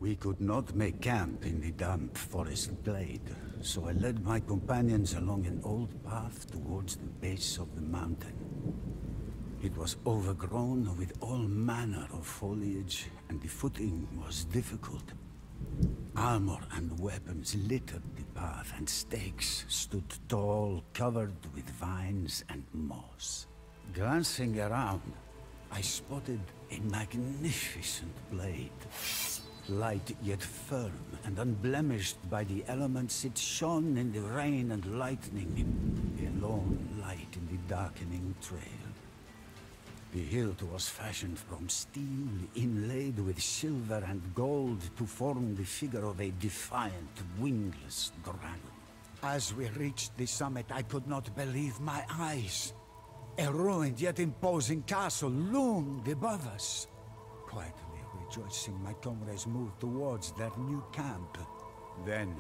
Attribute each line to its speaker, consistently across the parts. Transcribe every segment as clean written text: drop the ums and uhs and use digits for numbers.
Speaker 1: We could not make camp in the damp forest glade, so I led my companions along an old path towards the base of the mountain. It was overgrown with all manner of foliage, and the footing was difficult. Armor and weapons littered the path, and stakes stood tall, covered with vines and moss. Glancing around, I spotted a magnificent blade. Light yet firm and unblemished by the elements, it shone in the rain and lightning, a lone light in the darkening trail. The hilt was fashioned from steel, inlaid with silver and gold to form the figure of a defiant, wingless dragon. As we reached the summit, I could not believe my eyes. A ruined yet imposing castle loomed above us. Quietly rejoicing, my comrades moved towards their new camp. Then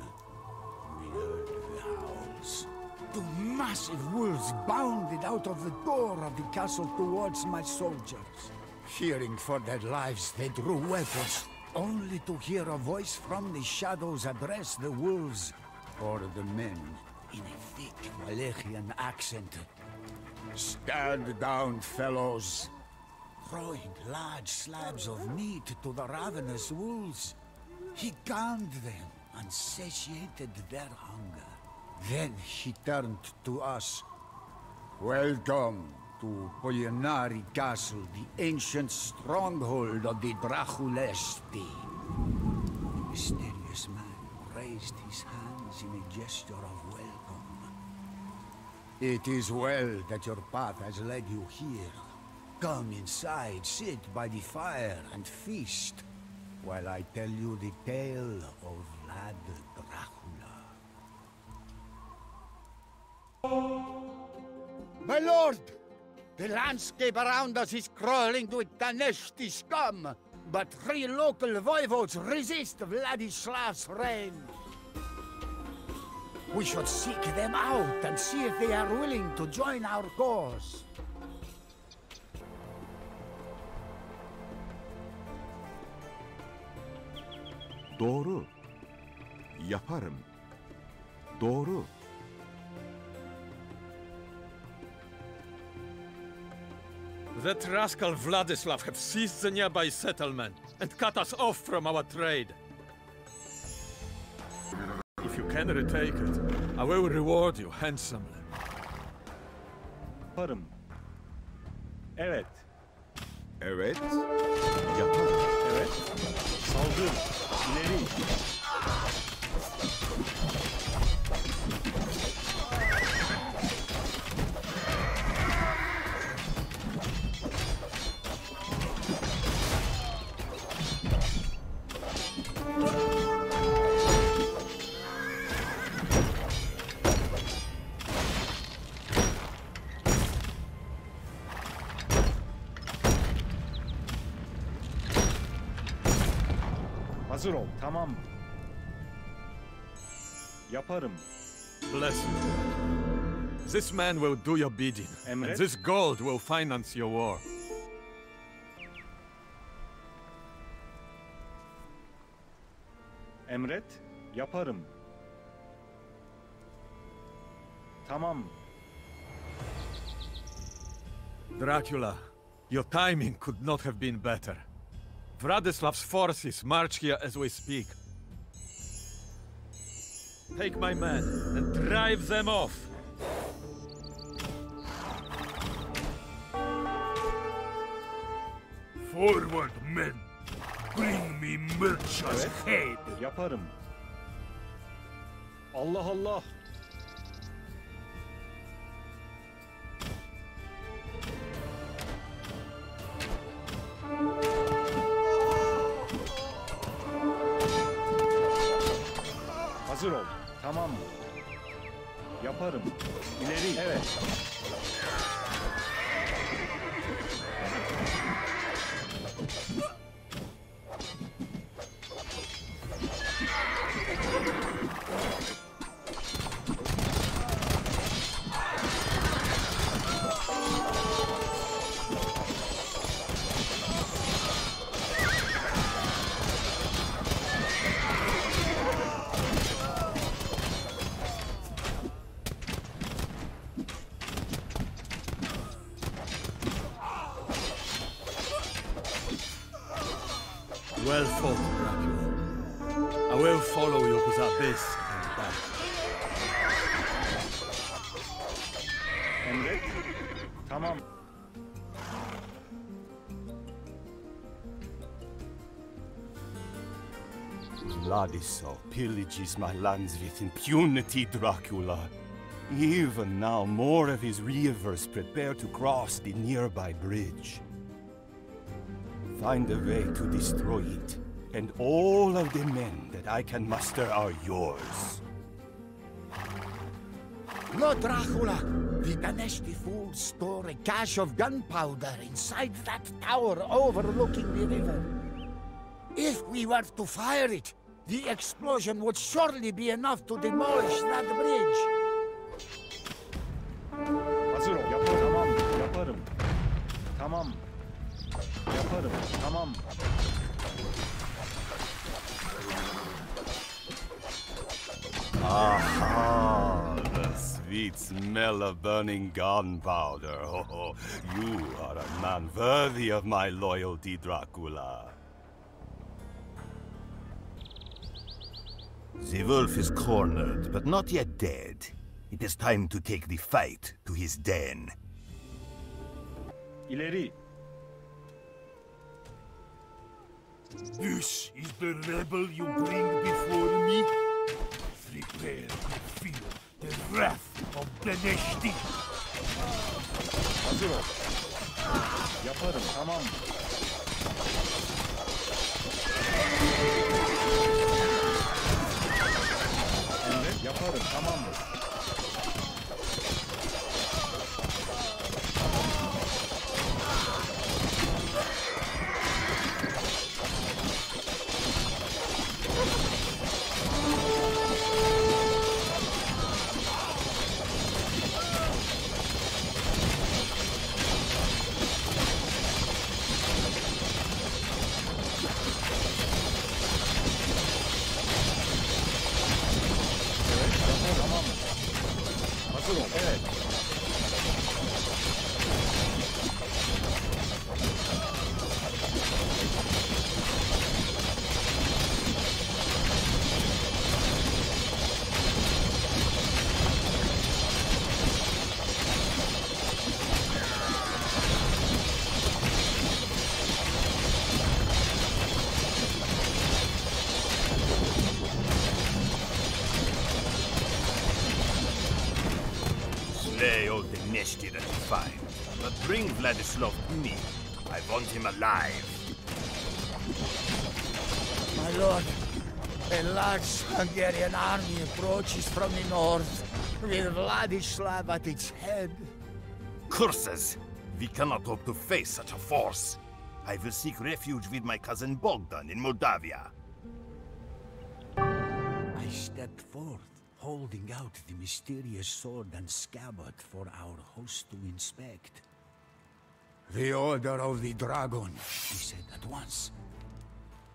Speaker 1: we heard the howls. Two massive wolves bounded out of the door of the castle towards my soldiers. Fearing for their lives, they drew weapons, only to hear a voice from the shadows address the wolves, or the men, in a thick Wallachian accent. "Stand down, fellows!" Throwing large slabs of meat to the ravenous wolves, he calmed them and satiated their hunger. Then he turned to us. "Welcome to Poyanari Castle, the ancient stronghold of the Draculesti." The mysterious man raised his hands in a gesture of welcome. "It is well that your path has led you here. Come inside, sit by the fire and feast, while I tell you the tale of Vlad Dracula." "My lord, the landscape around us is crawling with Daneshti scum, but 3 local voivodes resist Vladislav's reign. We should seek them out and see if they are willing to join our cause."
Speaker 2: Doğru. Yaparım. Doğru.
Speaker 3: That rascal Vladislav have seized the nearby settlement and cut us off from our trade. If you can retake it, I will reward you handsomely.
Speaker 4: Yaparım. Evet.
Speaker 2: Evet. Yaparım.
Speaker 4: Evet. Saldır. İleri. Hazır ol, tamam mı? Yaparım.
Speaker 3: Bless you. This man will do your bidding, and
Speaker 4: Emret.
Speaker 3: this gold will finance your war.
Speaker 4: Emret, yaparım. Tamam.
Speaker 3: Dracula, your timing could not have been better. Vladislav's forces march here as we speak. Take my men and drive them off.
Speaker 5: Forward, men! Bring me Mircha's head!
Speaker 4: Yaparım. Allah Allah. Hazır ol. Tamam mı? Yaparım. İleri. Evet.
Speaker 3: Well fought, Dracula. I will follow you to the abyss and back.
Speaker 4: Emret. Tamam.
Speaker 6: Vladislav pillages my lands with impunity, Dracula. Even now, more of his reavers prepare to cross the nearby bridge. Find a way to destroy it, and all of the men that I can muster are yours.
Speaker 7: Lord Dracula, the Daneshti fools store a cache of gunpowder inside that tower overlooking the river. If we were to fire it, the explosion would surely be enough to demolish that bridge.
Speaker 4: Hazır ol. Yaparım. Tamam. Yaparım. Tamam. Yaparım. Tamam.
Speaker 6: Ah, the sweet smell of burning gunpowder. Oh, you are a man worthy of my loyalty, Dracula. The wolf is cornered, but not yet dead. It is time to take the fight to his den.
Speaker 4: İleri.
Speaker 5: This is the rebel you bring before me? Prepare to feel the wrath of Daneshti.
Speaker 4: Hazır ol. Yaparım. Tamam. Emret. Yaparım. Tamam mı? Hazır ol. Evet.
Speaker 6: Slay all the Neshti that you find, but bring Vladislav to me. I want him alive.
Speaker 7: My lord, a large Hungarian army approaches from the north, with Vladislav at its head.
Speaker 6: Curses! We cannot hope to face such a force. I will seek refuge with my cousin Bogdan in Moldavia.
Speaker 1: I stepped forth, holding out the mysterious sword and scabbard for our host to inspect.
Speaker 7: The Order of the Dragon, he said at once.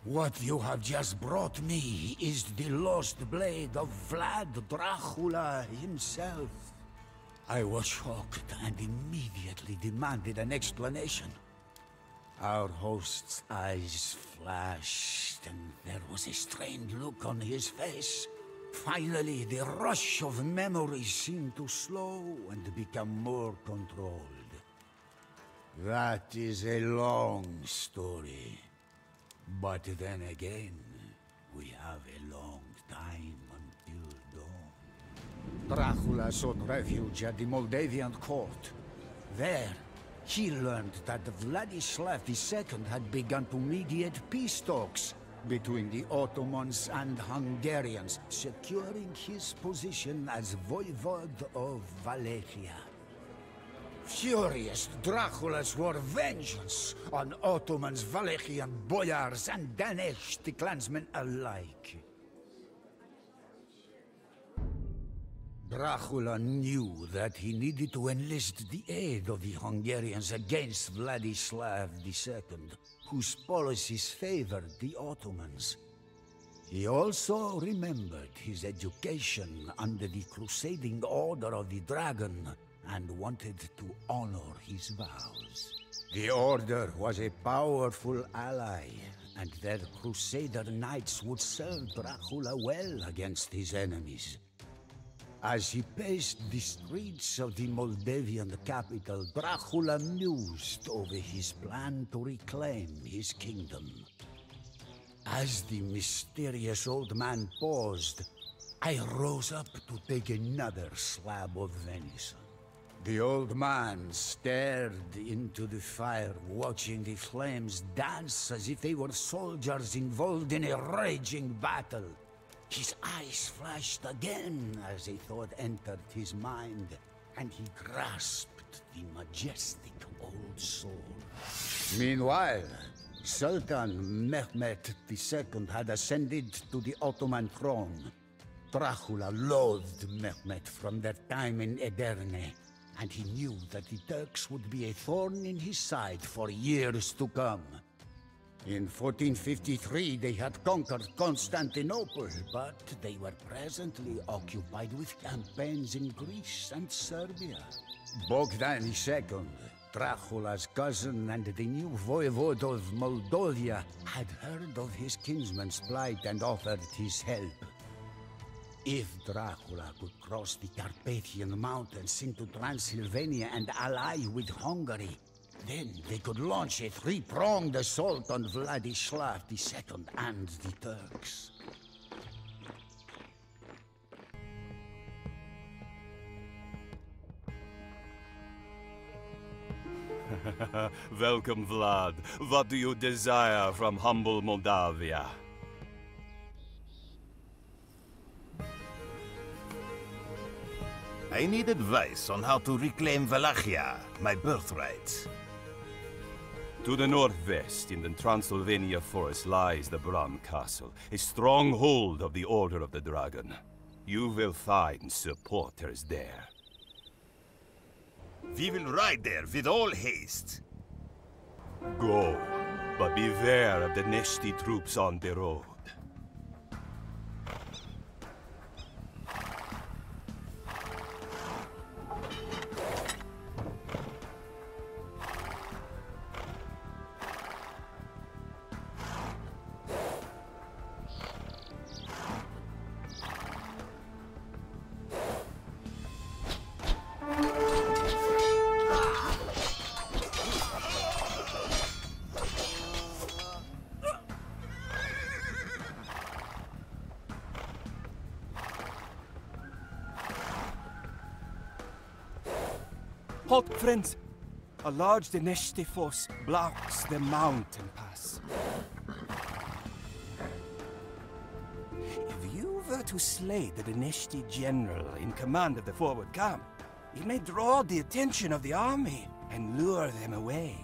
Speaker 7: What you have just brought me is the lost blade of Vlad Dracula himself. I was shocked and immediately demanded an explanation. Our host's eyes flashed, and there was a strained look on his face. Finally, the rush of memories seemed to slow and become more controlled. That is a long story. But then again, we have a long time until dawn. Dracula sought refuge at the Moldavian court. There, he learned that Vladislav II had begun to mediate peace talks between the Ottomans and Hungarians, securing his position as voivode of Wallachia. Furious, Dracula swore vengeance on Ottomans, Wallachian boyars, and Daneshti clansmen alike. Dracula knew that he needed to enlist the aid of the Hungarians against Vladislav II, whose policies favored the Ottomans. He also remembered his education under the Crusading Order of the Dragon and wanted to honor his vows. The Order was a powerful ally,
Speaker 1: and their crusader knights would serve Dracula well against his enemies. As he paced the streets of the Moldavian capital, Dracula mused over his plan to reclaim his kingdom. As the mysterious old man paused, I rose up to take another slab of venison. The old man stared into the fire, watching the flames dance as if they were soldiers involved in a raging battle. His eyes flashed again as a thought entered his mind, and he grasped the majestic old sword. Meanwhile, Sultan Mehmet II had ascended to the Ottoman throne. Dracula loathed Mehmet from their time in Edirne, and he knew that the Turks would be a thorn in his side for years to come. In 1453 they had conquered Constantinople, but they were presently occupied with campaigns in Greece and Serbia. Bogdan II, Dracula's cousin and the new voivode of Moldavia, had heard of his kinsman's plight and offered his help. If Dracula could cross the Carpathian Mountains into Transylvania and ally with Hungary, then they could launch a three-pronged assault on Vladislav II and the Turks.
Speaker 6: Welcome, Vlad. What do you desire from humble Moldavia?
Speaker 5: I need advice on how to reclaim Wallachia, my birthright.
Speaker 6: To the northwest, in the Transylvania forest, lies the Bram Castle, a stronghold of the Order of the Dragon. You will find supporters there.
Speaker 5: We will ride there with all haste.
Speaker 6: Go, but beware of the Neshti troops on the road. Halt, friends! A large Deneshti force blocks the mountain pass. If you were to slay the Deneshti general in command of the forward camp, it may draw the attention of the army and lure them away.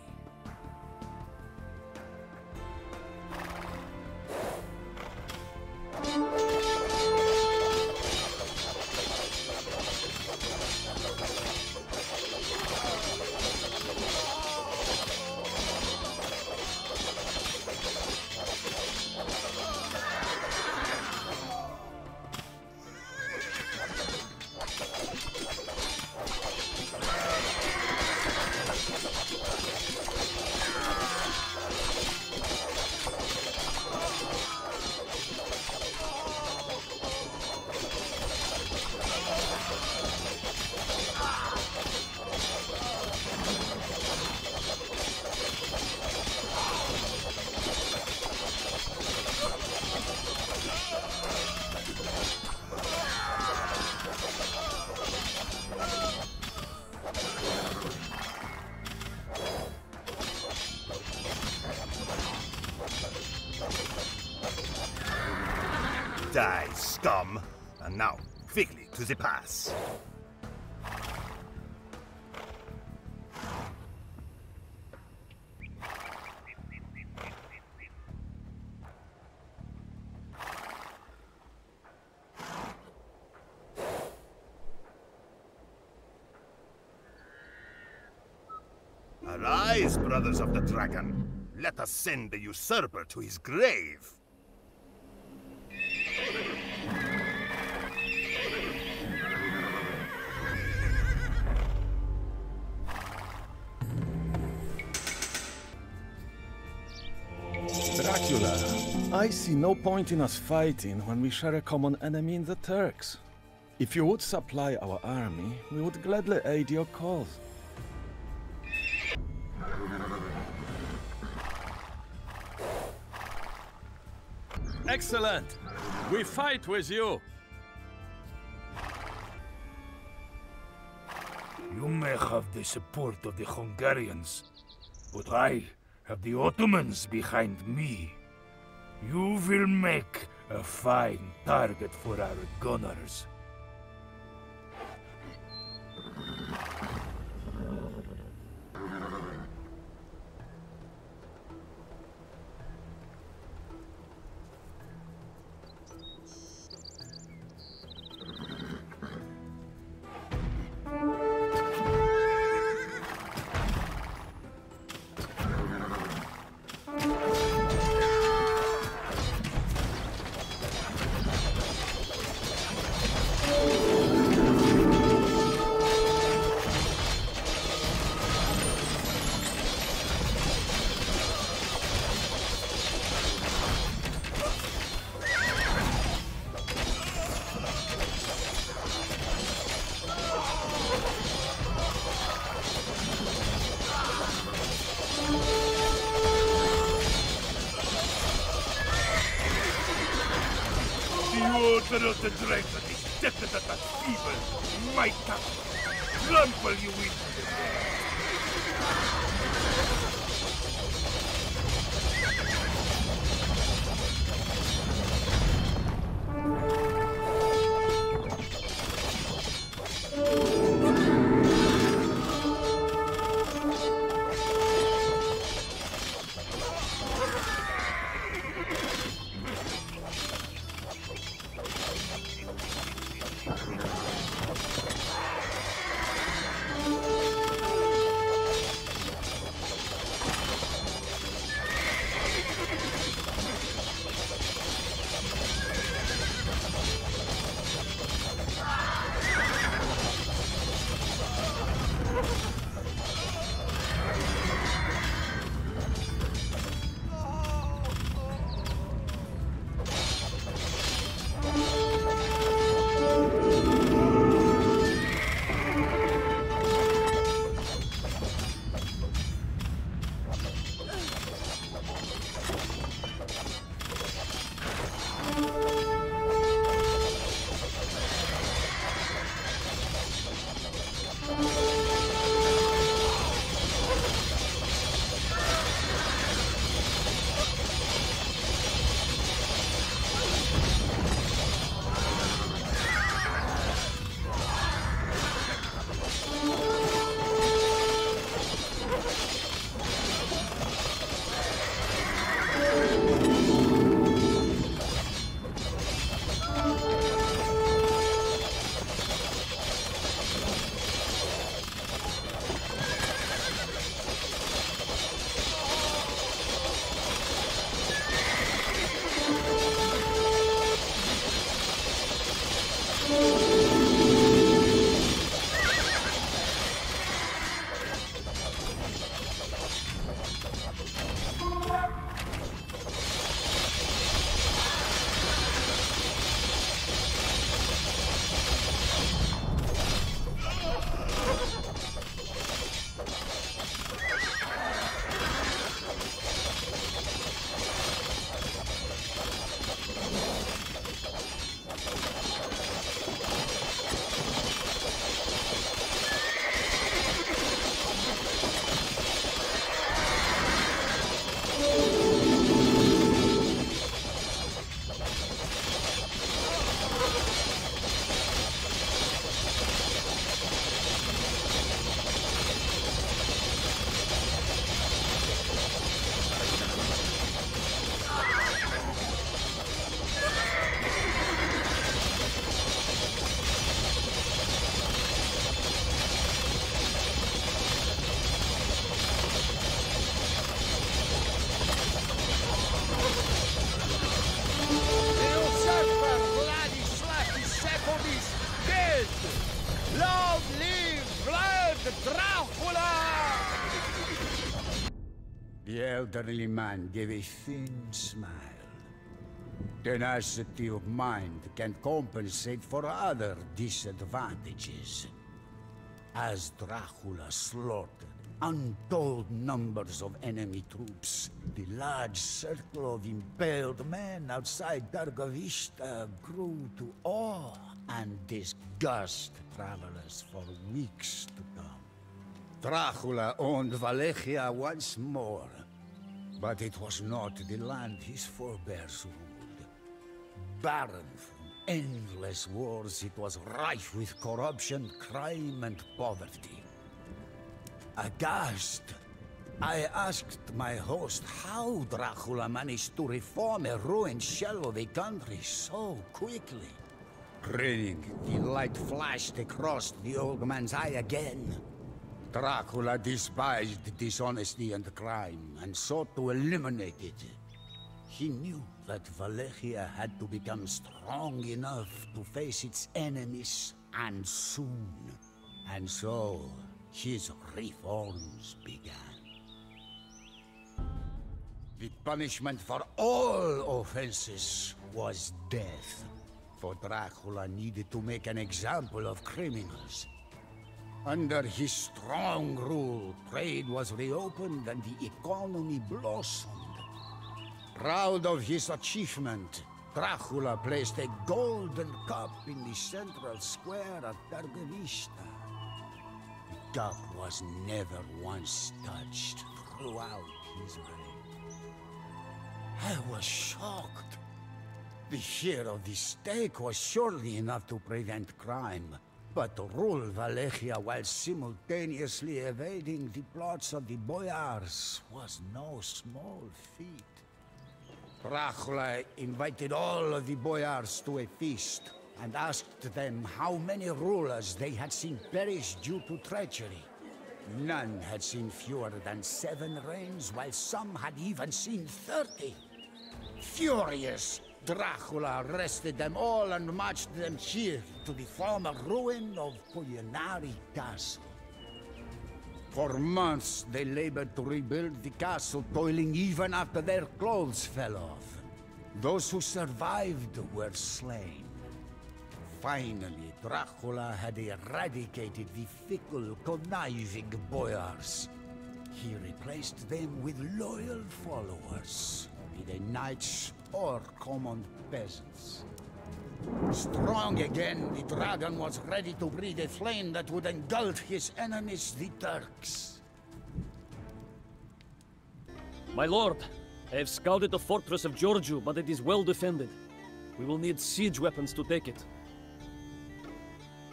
Speaker 5: Die, scum! And now, quickly to the pass. Arise, brothers of the dragon. Let us send the usurper to his grave.
Speaker 4: Dracula,
Speaker 3: I see no point in us fighting when we share a common enemy in the Turks. If you would supply our army, we would gladly aid your cause. Excellent! We fight with you!
Speaker 5: You may have the support of the Hungarians, but I have the Ottomans behind me. You will make a fine target for our gunners. The order of the dragon is decadent and feeble. My tongue, trample you into the ground.
Speaker 7: The elderly man gave a thin smile. Tenacity of mind can compensate for other disadvantages. As Dracula slaughtered untold numbers of enemy troops, the large circle of impaled men outside Dargavista grew to awe and disgust travelers for weeks to come. Dracula owned Wallachia once more, but it was not the land his forebears ruled. Barren from endless wars, it was rife with corruption, crime, and poverty. Aghast, I asked my host how Dracula managed to reform a ruined shell of a country so quickly. Grinning, the light flashed across the old man's eye again. Dracula despised dishonesty and crime, and sought to eliminate it. He knew that Wallachia had to become strong enough to face its enemies, and soon. And so, his reforms began. The punishment for all offenses was death, for Dracula needed to make an example of criminals. Under his strong rule, trade was reopened and the economy blossomed. Proud of his achievement, Dracula placed a golden cup in the central square at Dargavista. The cup was never once touched throughout his reign. I was shocked. The share of the stake was surely enough to prevent crime, but to rule Wallachia while simultaneously evading the plots of the boyars was no small feat. Dracula invited all of the boyars to a feast and asked them how many rulers they had seen perish due to treachery. None had seen fewer than 7 reigns, while some had even seen 30. Furious, Dracula arrested them all and marched them here to the former ruin of Poyenari Castle. For months they labored to rebuild the castle, toiling even after their clothes fell off. Those who survived were slain. Finally, Dracula had eradicated the fickle, conniving boyars. He replaced them with loyal followers, be they knights or common peasants. Strong again, the dragon was ready to breathe a flame that would engulf his enemies, the Turks.
Speaker 8: My lord, I have scouted the fortress of Georgiou, but it is well defended. We will need siege weapons to take it.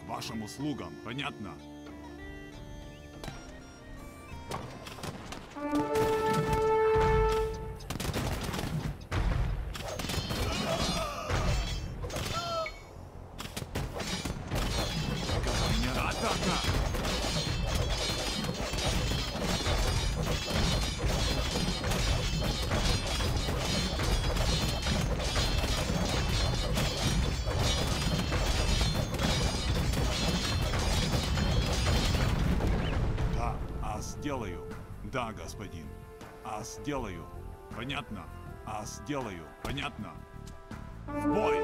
Speaker 2: Вашим услугам, понятно? Сделаю. Да, господин. Сделаю. Понятно. Сделаю. Понятно. В бой!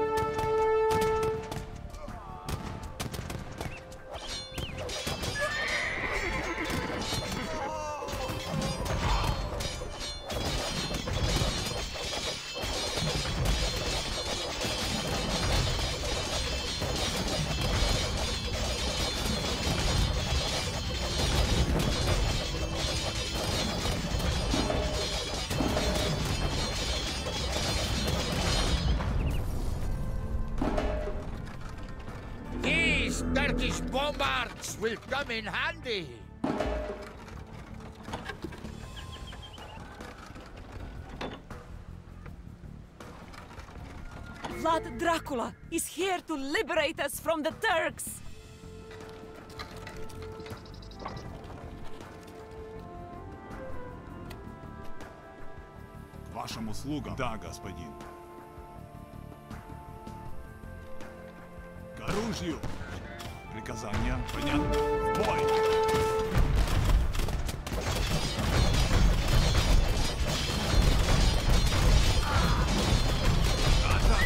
Speaker 7: Turkish bombards will come in handy.
Speaker 9: Vlad Dracula is here to liberate us from the Turks!
Speaker 2: К вашим услугам. Да, господин. К оружию! Приказания, понятно. В бой! Атака!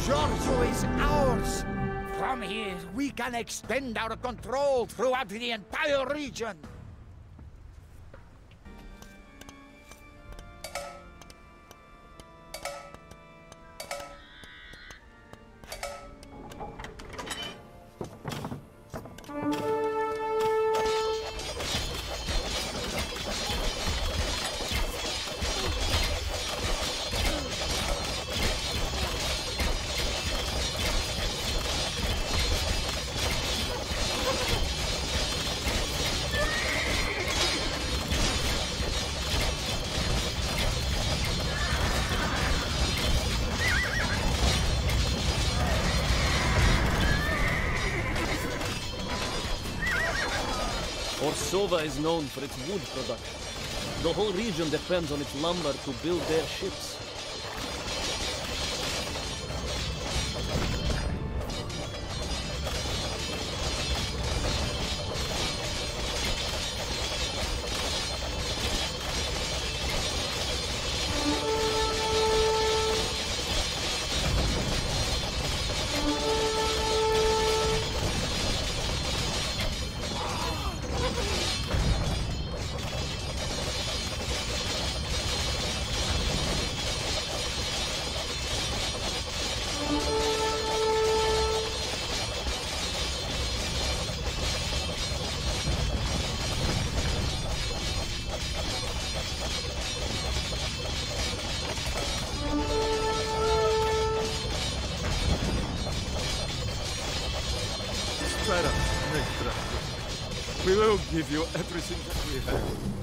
Speaker 7: Giorgio is ours! From here, we can extend our control throughout the entire region!
Speaker 8: Orsova is known for its wood production. The whole region depends on its lumber to build their ships.
Speaker 3: We will give you everything that we have.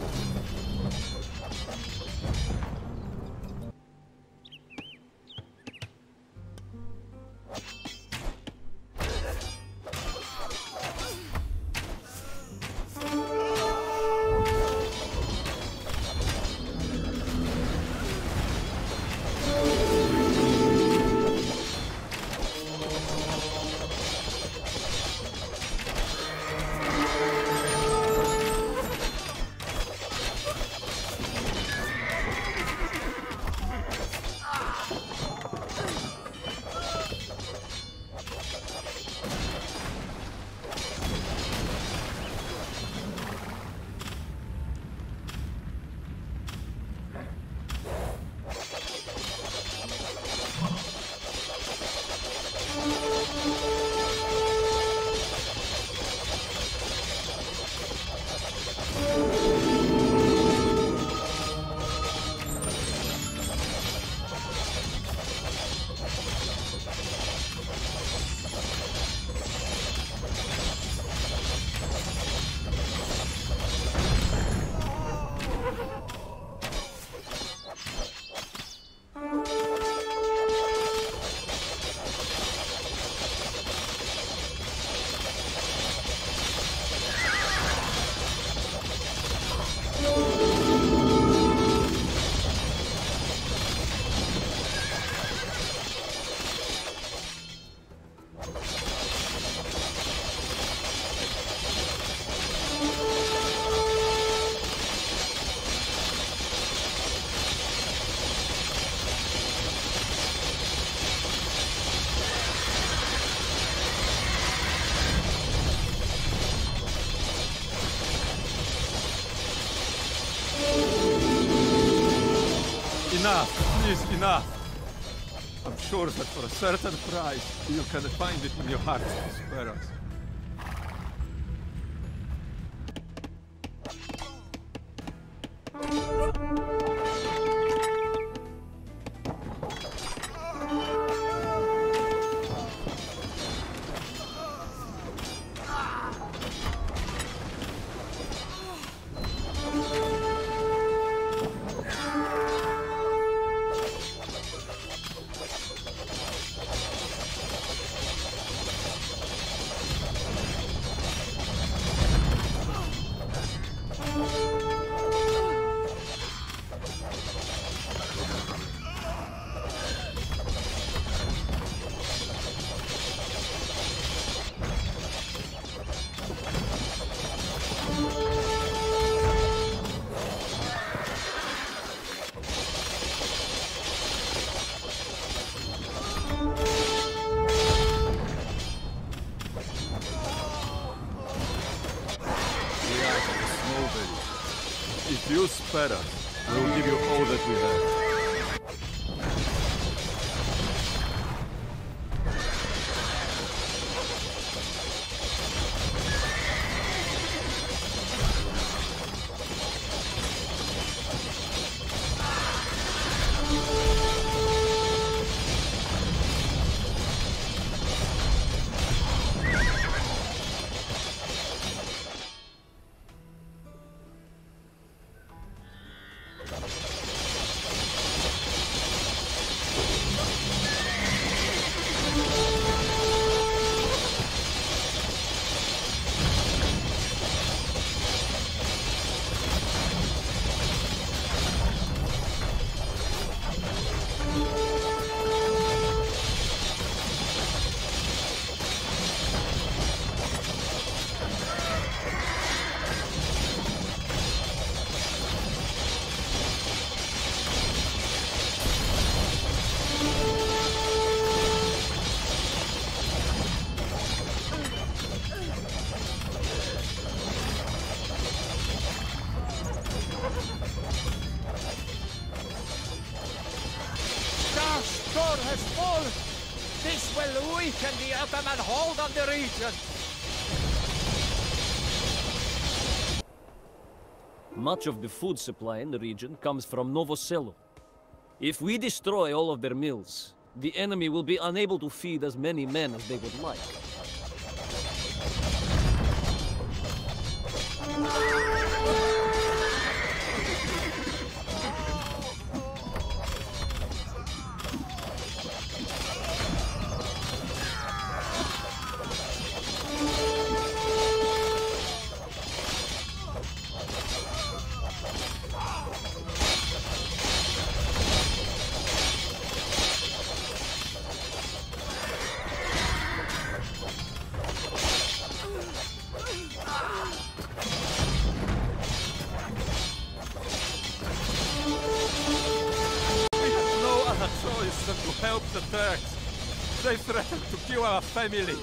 Speaker 3: Enough, please, enough. I'm sure that for a certain price, you can find it in your heart to spare us. you spare us, we will give you all that we have.
Speaker 10: Weaken the Ottoman hold on the region.
Speaker 8: Much of the food supply in the region comes from Novoselo. If we destroy all of their mills, the enemy will be unable to feed as many men as they would like.
Speaker 3: To help the Turks. They threatened to kill our family.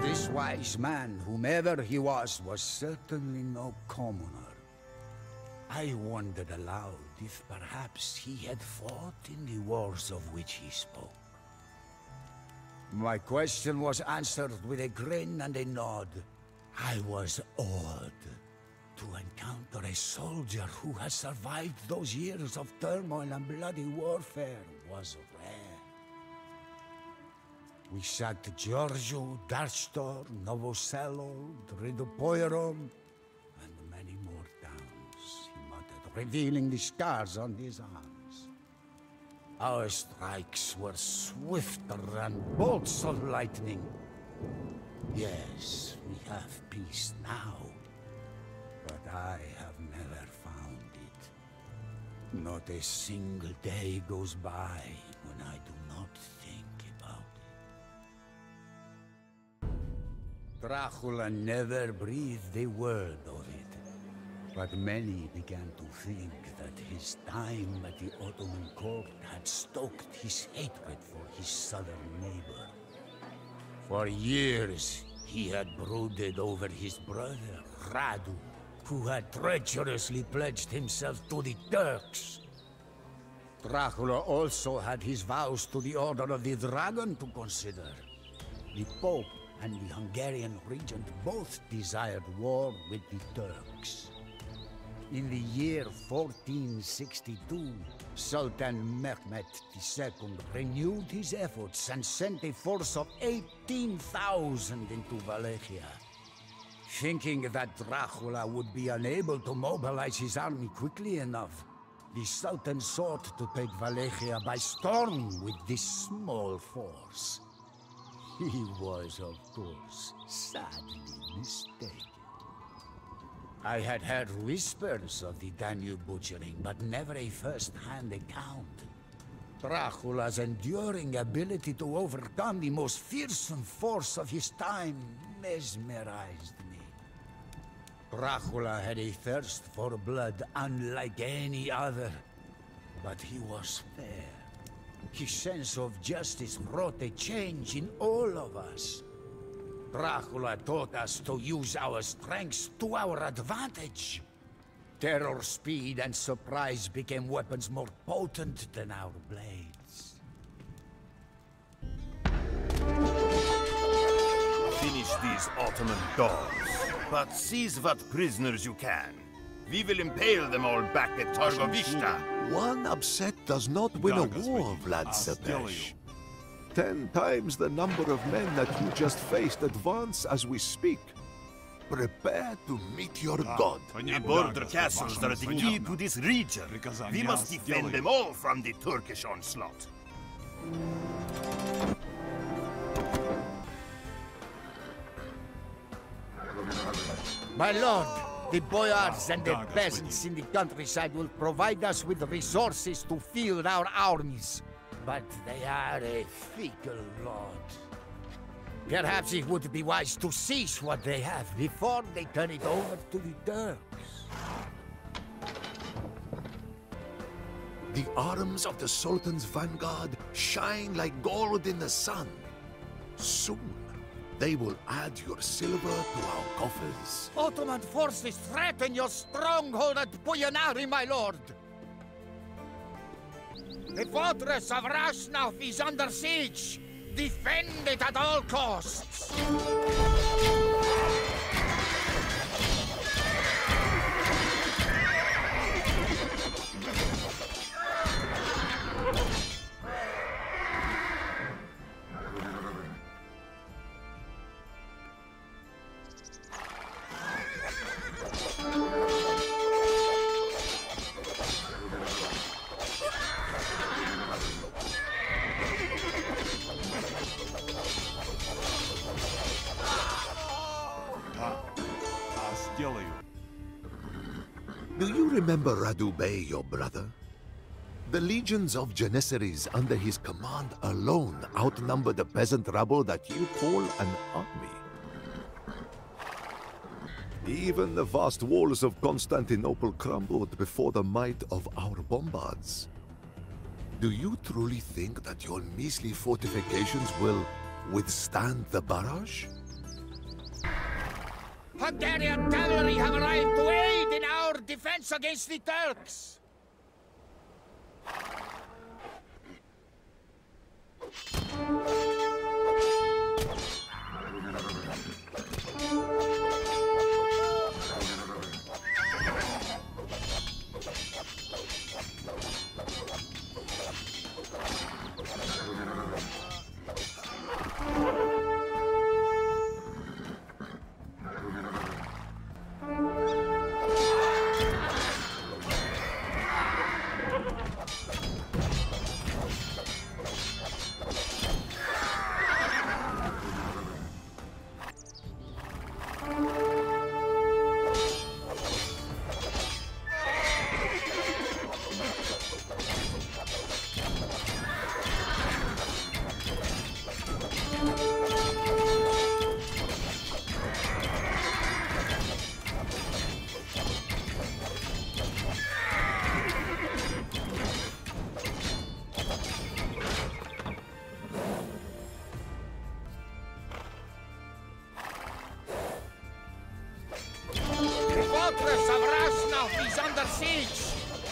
Speaker 7: This wise man, whomever he was certainly no commoner. I wondered aloud if perhaps he had fought in the wars of which he spoke. My question was answered with a grin and a nod. I was awed. To encounter a soldier who has survived those years of turmoil and bloody warfare was rare. We sacked Giorgio, Darstor, Novoselo, Dridopoirom, and many more towns, he muttered, revealing the scars on his arms. Our strikes were swifter than bolts of lightning. Yes, we have peace now. But I have never found it. Not a single day goes by when I do not think about it. Dracula never breathed a word of it, but many began to think that his time at the Ottoman court had stoked his hatred for his southern neighbor. For years, he had brooded over his brother, Radu, who had treacherously pledged himself to the Turks. Dracula also had his vows to the Order of the Dragon to consider. The Pope and the Hungarian regent both desired war with the Turks. In the year 1462, Sultan Mehmed II renewed his efforts and sent a force of 18,000 into Wallachia. Thinking that Dracula would be unable to mobilize his army quickly enough, the Sultan sought to take Wallachia by storm with this small force. He was, of course, sadly mistaken. I had heard whispers of the Danube butchering, but never a first-hand account. Dracula's enduring ability to overcome the most fearsome force of his time mesmerized me. Dracula had a thirst for blood unlike any other, but he was fair. His sense of justice wrought a change in all of us. Dracula taught us to use our strengths to our advantage. Terror, speed, and surprise became weapons more potent than our blades.
Speaker 11: Finish these Ottoman dogs, but seize what prisoners you can. We will impale them all back at Targovishta.
Speaker 12: One upset does not win a war, Vlad III. 10 times the number of men that you just faced advance as we speak. Prepare to meet your god.
Speaker 11: The border castles are the key to this region. We must defend them all from the Turkish onslaught.
Speaker 7: My lord, the boyars and the peasants in the countryside will provide us with resources to field our armies. But they are a fickle lot. Perhaps it would be wise to seize what they have before they turn it over to the Turks.
Speaker 12: The arms of the Sultan's vanguard shine like gold in the sun. Soon, they will add your silver to our coffers.
Speaker 7: Ottoman forces threaten your stronghold at Boyanari, my lord. The fortress of Rasnov is under siege. Defend it at all costs.
Speaker 12: Do you remember Radu Bey, your brother? The legions of Janissaries under his command alone outnumber the peasant rabble that you call an army. Even the vast walls of Constantinople crumbled before the might of our bombards. Do you truly think that your measly fortifications will withstand the barrage?
Speaker 7: Hungarian cavalry have arrived to aid in our defense against the Turks!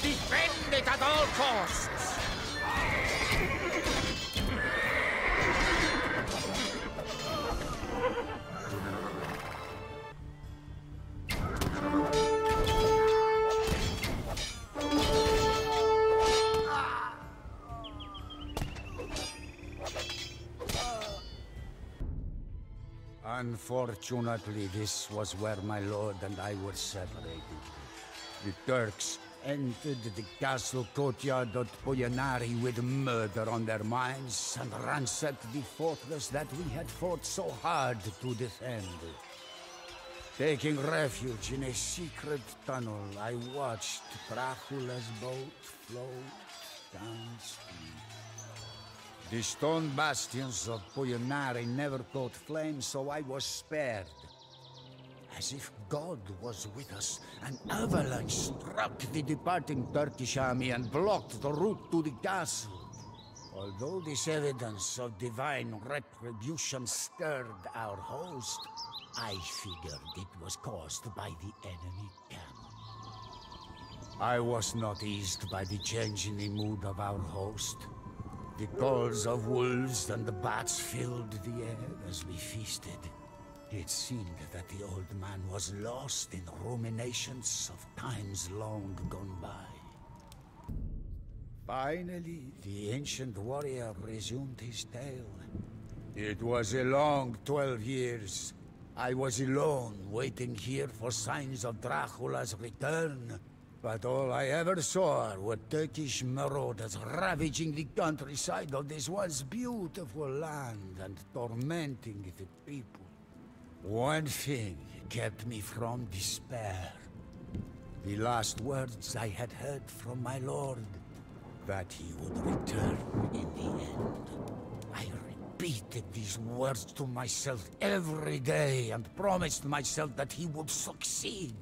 Speaker 7: Defend it at all costs! Unfortunately, this was where my lord and I were separated. The Turks entered the castle courtyard at Boyanari with murder on their minds and ransacked the fortress that we had fought so hard to defend. Taking refuge in a secret tunnel, I watched Dracula's boat float downstream. The stone bastions of Boyanari never caught flame, so I was spared. As if God was with us, an avalanche struck the departing Turkish army and blocked the route to the castle. Although this evidence of divine retribution stirred our host, I figured it was caused by the enemy camp. I was not eased by the change in the mood of our host. The calls of wolves and the bats filled the air as we feasted. It seemed that the old man was lost in ruminations of times long gone by. Finally, the ancient warrior resumed his tale. It was a long 12 years. I was alone, waiting here for signs of Dracula's return. But all I ever saw were Turkish marauders ravaging the countryside of this once beautiful land and tormenting the people. One thing kept me from despair. The last words I had heard from my lord, that he would return in the end. I repeated these words to myself every day and promised myself that he would succeed.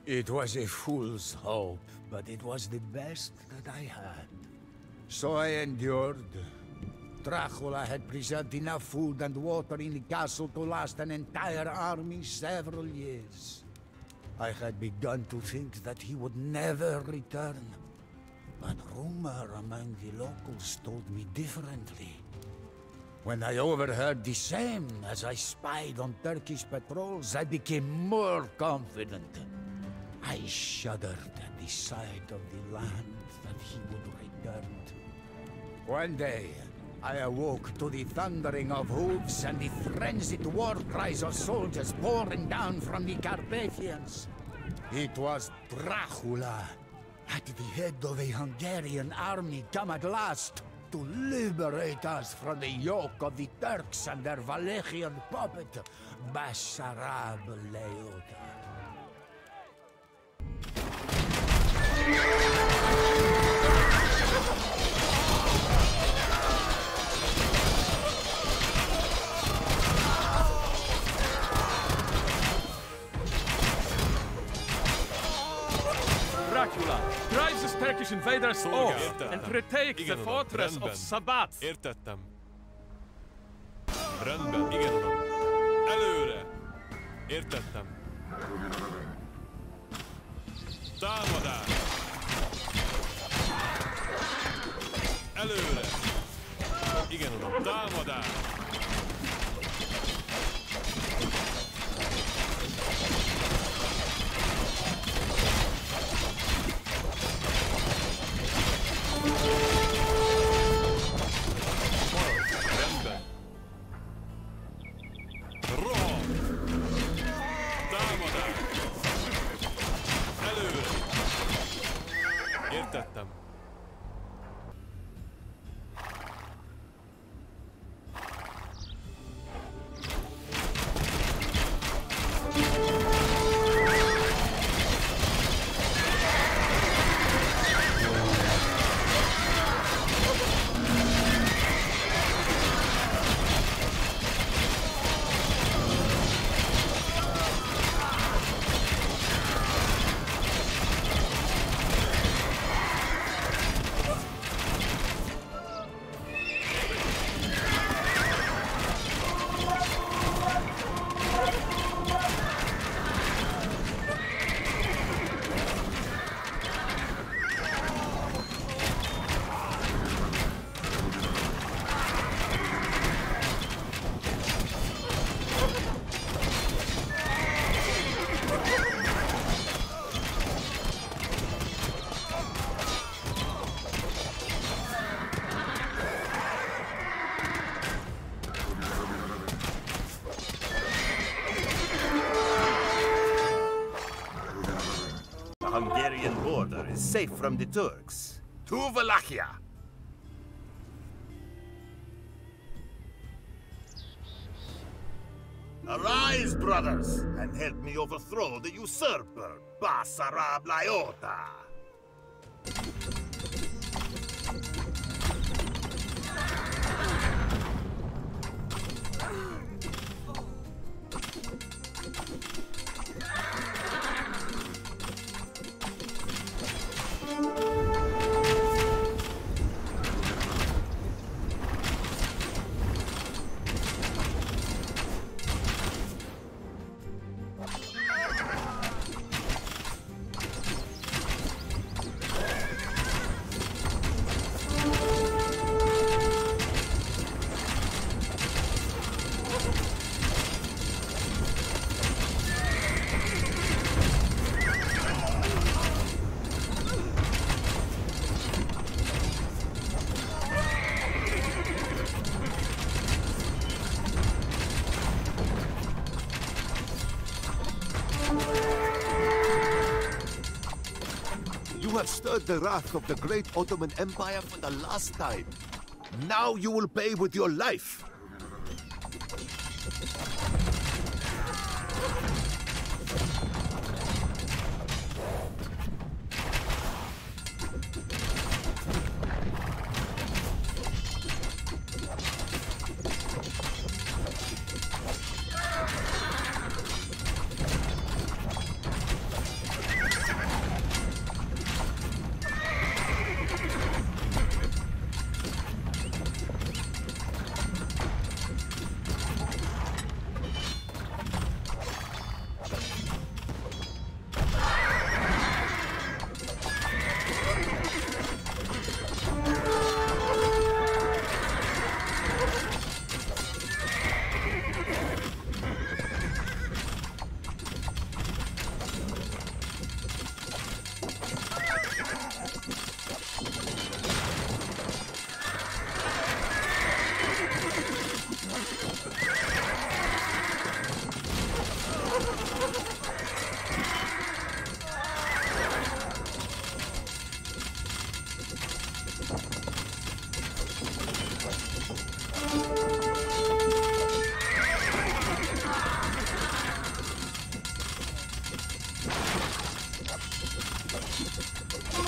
Speaker 7: It was a fool's hope, but it was the best that I had. So I endured. Dracula had preserved enough food and water in the castle to last an entire army several years. I had begun to think that he would never return. But rumor among the locals told me differently. When I overheard the same as I spied on Turkish patrols, I became more confident. I shuddered at the sight of the land that he would return to. One day, I awoke to the thundering of hooves and the frenzied war cries of soldiers pouring down from the Carpathians. It was Dracula, at the head of a Hungarian army come at last to liberate us from the yoke of the Turks and their Wallachian puppet, Basarab Leota.
Speaker 3: Dracula drives his Turkish invaders off and retakes the fortress of Sabat.
Speaker 13: Értettem. Rendben, igen uram. Előre! Értettem. Támadás! Előre! Igen uram, támadás! Rendben. Rohan! Támadás! Előre! Értettem.
Speaker 11: Hungarian border is safe from the Turks. To Wallachia! Arise, brothers, and help me overthrow the usurper, Basarab Leota!
Speaker 12: incurred the wrath of the great Ottoman Empire for the last time. Now you will pay with your life.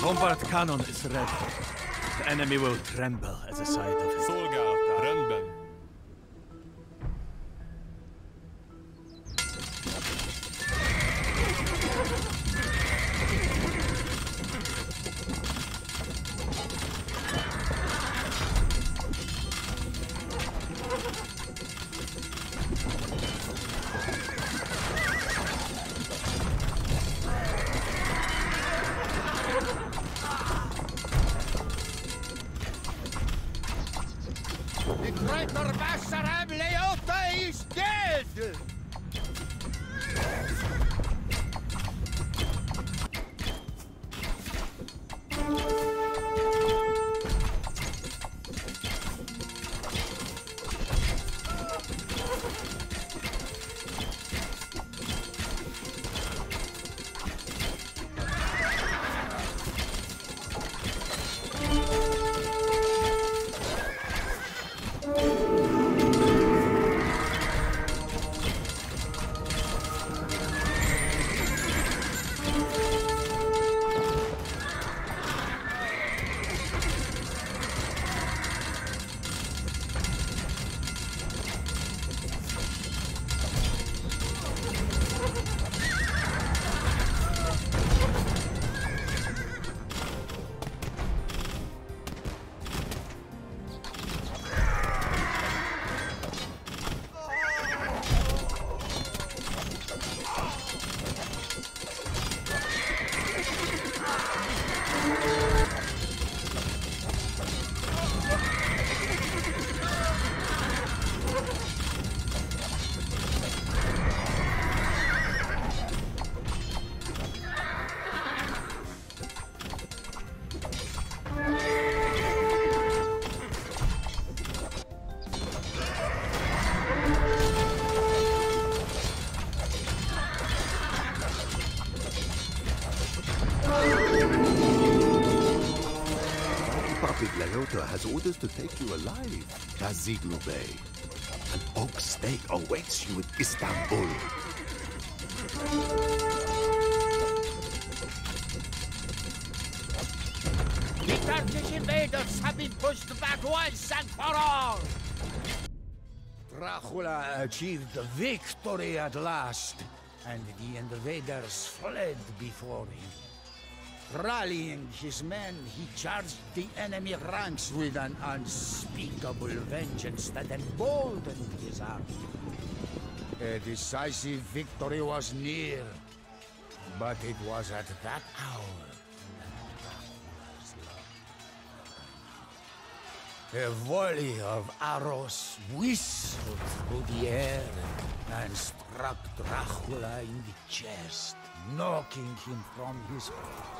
Speaker 3: Bombard cannon is ready. The enemy will tremble at the sight of it.
Speaker 13: Szolgálata, rendben.
Speaker 7: Is dead!
Speaker 12: Has orders to take you alive, Kaziglu Bey. An oak stake awaits you in Istanbul.
Speaker 10: The Turkish invaders have been pushed back once and for all!
Speaker 7: Dracula achieved victory at last, and the invaders fled before him. Rallying his men, he charged the enemy ranks with an unspeakable vengeance that emboldened his army. A decisive victory was near, but it was at that hour that a volley of arrows whistled through the air and struck Dracula in the chest, knocking him from his horse.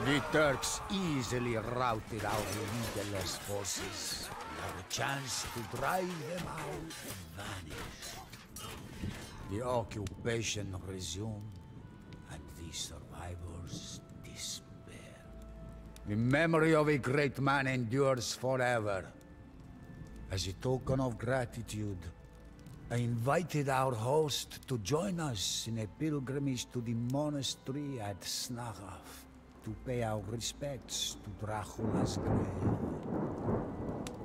Speaker 7: The Turks easily routed our leaderless forces, and a chance to drive them out vanished. The occupation resumed, and the survivors dispersed. The memory of a great man endures forever. As a token of gratitude, I invited our host to join us in a pilgrimage to the monastery at Snagaf to pay our respects to Dracula's grave.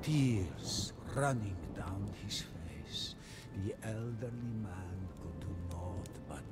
Speaker 7: Tears running down his face, the elderly man could do naught but